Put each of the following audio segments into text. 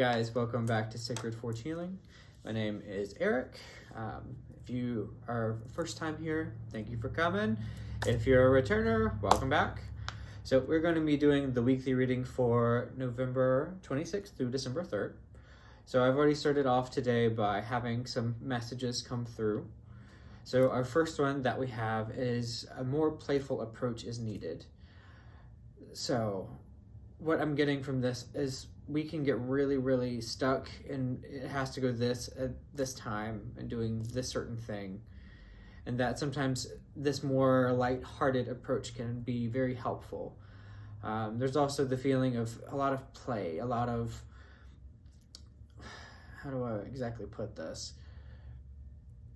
Guys, welcome back to Sacred Forge Healing. My name is Eric. If you are first time here, thank you for coming. If you're a returner, welcome back. So we're going to be doing the weekly reading for November 26th through December 3rd. So I've already started off today by having some messages come through. So our first one that we have is a more playful approach is needed. So what I'm getting from this is we can get really stuck and it has to go this at this time and doing this certain thing, and that sometimes this more light-hearted approach can be very helpful. There's also the feeling of a lot of play, a lot of, how do I exactly put this?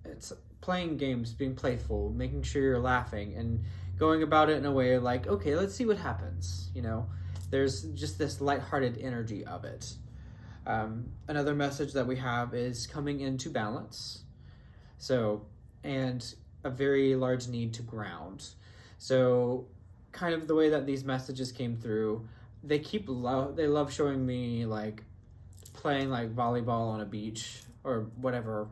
It's playing games, being playful, making sure you're laughing and going about it in a way like, okay, let's see what happens, you know? There's just this lighthearted energy of it. Another message that we have is coming into balance. So, and a very large need to ground. So, kind of the way that these messages came through, they love showing me like playing like volleyball on a beach or whatever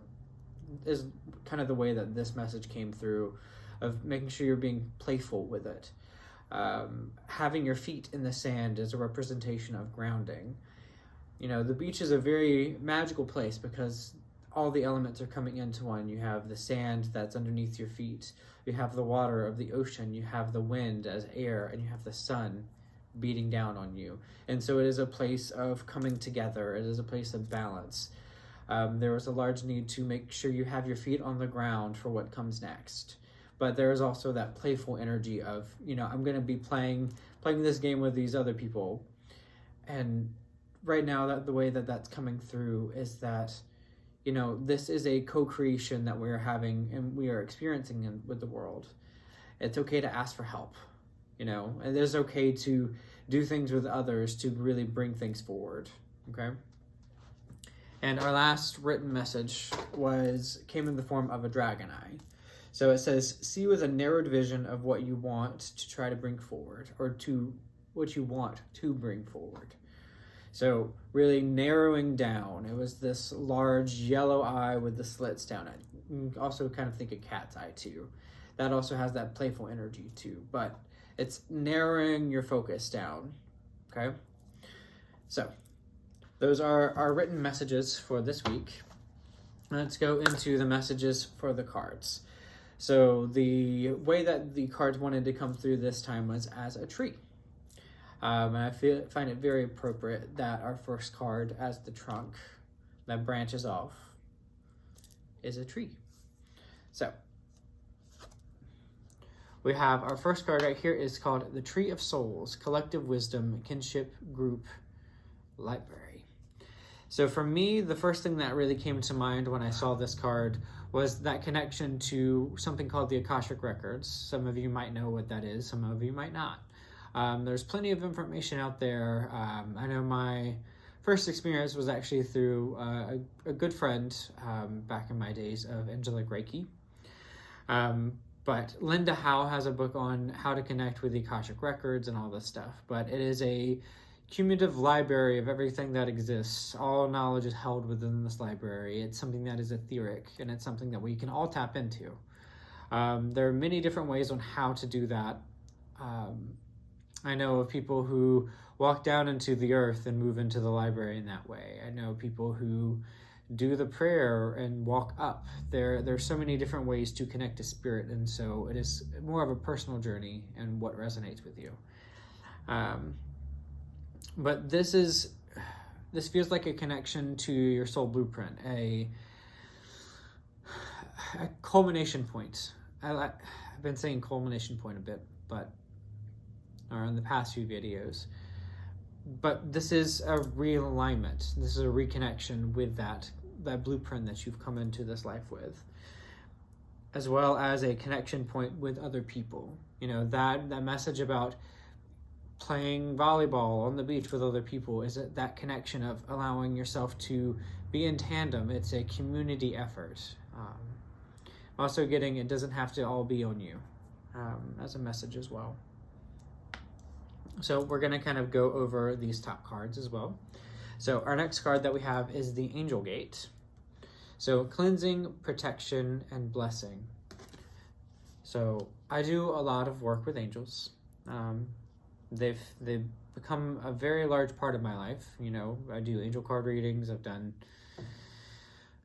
is kind of the way that this message came through, of making sure you're being playful with it. Having your feet in the sand is a representation of grounding. You know, the beach is a very magical place because all the elements are coming into one. You have the sand that's underneath your feet. You have the water of the ocean. You have the wind as air, and you have the sun beating down on you. And so it is a place of coming together. It is a place of balance. There was a large need to make sure you have your feet on the ground for what comes next. But there is also that playful energy of, you know, I'm going to be playing this game with these other people. And right now, that the way that that's coming through is that, you know, this is a co-creation that we're having and we are experiencing with the world. It's okay to ask for help, you know, and it's okay to do things with others to really bring things forward, okay? And our last written message came in the form of a dragon eye. So it says, see with a narrowed vision of what you want to try to bring forward, or to what you want to bring forward. So really narrowing down. It was this large yellow eye with the slits down it. You can also kind of think a cat's eye too. That also has that playful energy too, but it's narrowing your focus down, okay? So those are our written messages for this week. Let's go into the messages for the cards. So the way that the cards wanted to come through this time was as a tree. And I find it very appropriate that our first card as the trunk that branches off is a tree. So we have our first card right here is called the Tree of Souls, Collective Wisdom, Kinship, Group, Library. So for me, the first thing that really came to mind when I saw this card was that connection to something called the Akashic Records. Some of you might know what that is, some of you might not. There's plenty of information out there. I know my first experience was actually through a good friend back in my days of angelic Reiki. But Linda Howe has a book on how to connect with the Akashic Records and all this stuff. But it is a cumulative library of everything that exists. All knowledge is held within this library. It's something that is etheric, and it's something that we can all tap into. There are many different ways on how to do that. I know of people who walk down into the earth and move into the library in that way. I know people who do the prayer and walk up. There's so many different ways to connect to spirit, and so it is more of a personal journey and what resonates with you. But this feels like a connection to your soul blueprint, a culmination point. I've been saying culmination point a bit, or in the past few videos. But this is a realignment. This is a reconnection with that blueprint that you've come into this life with, as well as a connection point with other people. You know, that message about playing volleyball on the beach with other people is that connection of allowing yourself to be in tandem. It's a community effort. Also getting, it doesn't have to all be on you, as a message as well. So we're going to kind of go over these top cards as well. So our next card that we have is the Angel Gate. So cleansing, protection, and blessing. So I do a lot of work with angels. They've become a very large part of my life. You know, I do angel card readings. I've done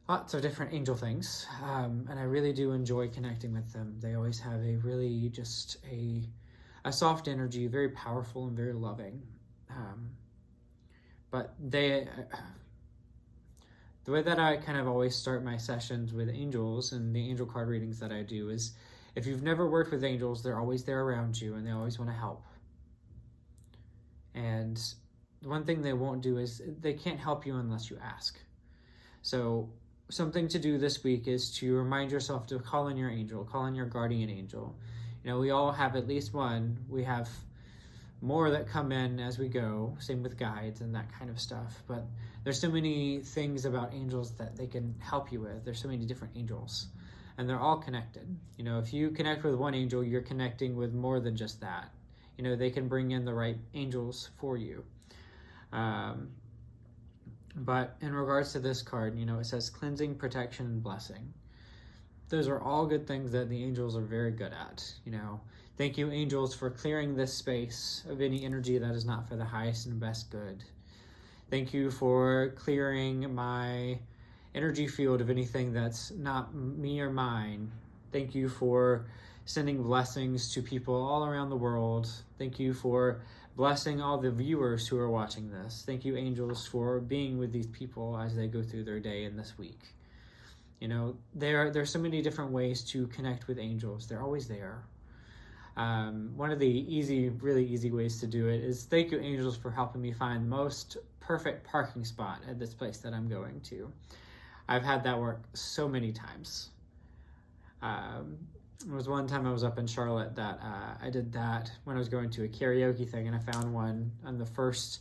lots of different angel things, and I really do enjoy connecting with them. They always have a really just a soft energy, very powerful and very loving. But the way that I kind of always start my sessions with angels and the angel card readings that I do is, if you've never worked with angels, they're always there around you and they always want to help. And one thing they won't do is they can't help you unless you ask. So something to do this week is to remind yourself to call in your angel, call in your guardian angel. You know, we all have at least one. We have more that come in as we go, same with guides and that kind of stuff. But there's so many things about angels that they can help you with. There's so many different angels, and they're all connected. You know, if you connect with one angel, you're connecting with more than just that. You know, they can bring in the right angels for you. But in regards to this card, you know, it says cleansing, protection, and blessing. Those are all good things that the angels are very good at. You know, thank you, angels, for clearing this space of any energy that is not for the highest and best good. Thank you for clearing my energy field of anything that's not me or mine. Thank you for sending blessings to people all around the world. Thank you for blessing all the viewers who are watching this. Thank you, angels, for being with these people as they go through their day in this week. You know, there's so many different ways to connect with angels. They're always there. One of the really easy ways to do it is thank you, angels, for helping me find the most perfect parking spot at this place that I'm going to. I've had that work so many times. There was one time I was up in Charlotte that I did that when I was going to a karaoke thing, and I found one on the first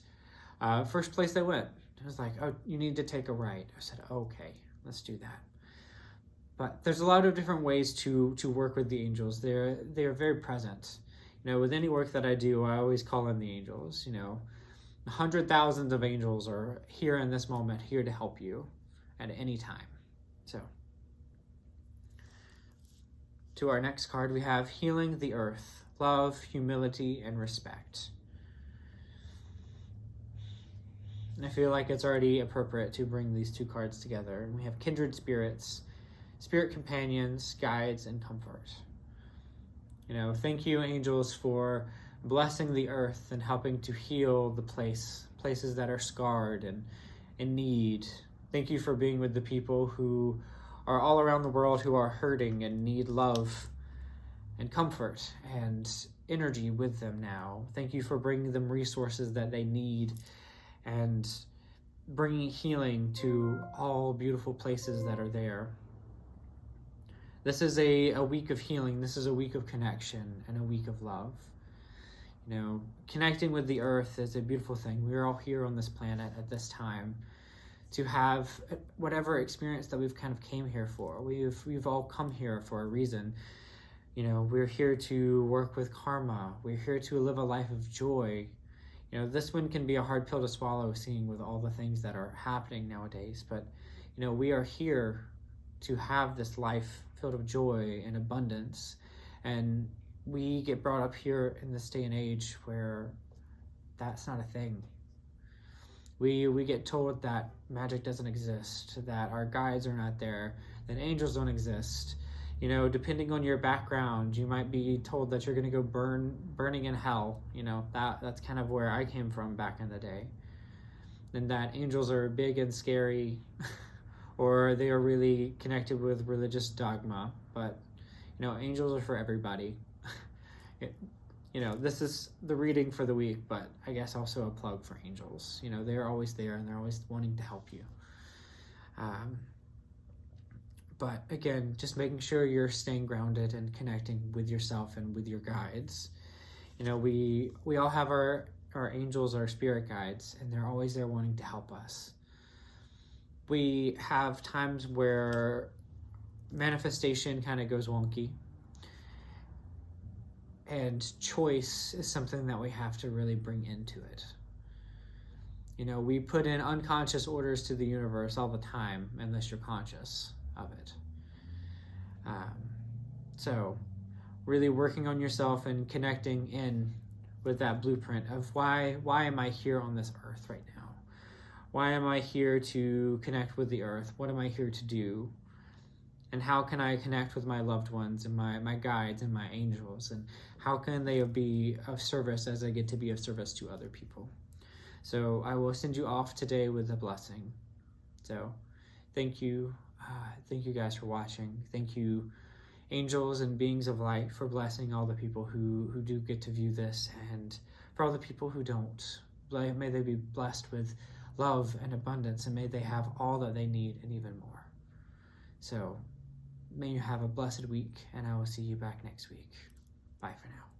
place I went. It was like, oh, you need to take a right. I said, okay, let's do that. But there's a lot of different ways to work with the angels. They are very present. You know, with any work that I do, I always call in the angels. You know, 100,000s of angels are here in this moment, here to help you at any time. So, to our next card, we have Healing the Earth, Love, Humility, and Respect. And I feel like it's already appropriate to bring these two cards together. And we have Kindred Spirits, Spirit Companions, Guides, and Comfort. You know, thank you, angels, for blessing the earth and helping to heal the places that are scarred and in need. Thank you for being with the people who are all around the world who are hurting and need love and comfort and energy with them now. Thank you for bringing them resources that they need and bringing healing to all beautiful places that are there. This is a week of healing. This is a week of connection and a week of love. You know, connecting with the earth is a beautiful thing. We're all here on this planet at this time to have whatever experience that we've kind of came here for. We've all come here for a reason. You know, we're here to work with karma. We're here to live a life of joy. You know, this one can be a hard pill to swallow, seeing with all the things that are happening nowadays. But, you know, we are here to have this life filled with joy and abundance. And we get brought up here in this day and age where that's not a thing. We get told that magic doesn't exist, that our guides are not there, that angels don't exist. You know, depending on your background, you might be told that you're going to go burning in hell. You know, that's kind of where I came from back in the day. And that angels are big and scary, or they are really connected with religious dogma. But, you know, angels are for everybody. You know, this is the reading for the week, but I guess also a plug for angels. You know, they're always there and they're always wanting to help you. But again, just making sure you're staying grounded and connecting with yourself and with your guides. You know, we all have our angels, our spirit guides, and they're always there wanting to help us. We have times where manifestation kind of goes wonky. And choice is something that we have to really bring into it. You know, we put in unconscious orders to the universe all the time, unless you're conscious of it. So really working on yourself and connecting in with that blueprint of why am I here on this earth right now? Why am I here to connect with the earth? What am I here to do? And how can I connect with my loved ones and my guides and my angels? And how can they be of service as I get to be of service to other people? So I will send you off today with a blessing. So thank you. Thank you guys for watching. Thank you, angels and beings of light, for blessing all the people who do get to view this, and for all the people who don't. May they be blessed with love and abundance, and may they have all that they need and even more. So may you have a blessed week, and I will see you back next week. Bye for now.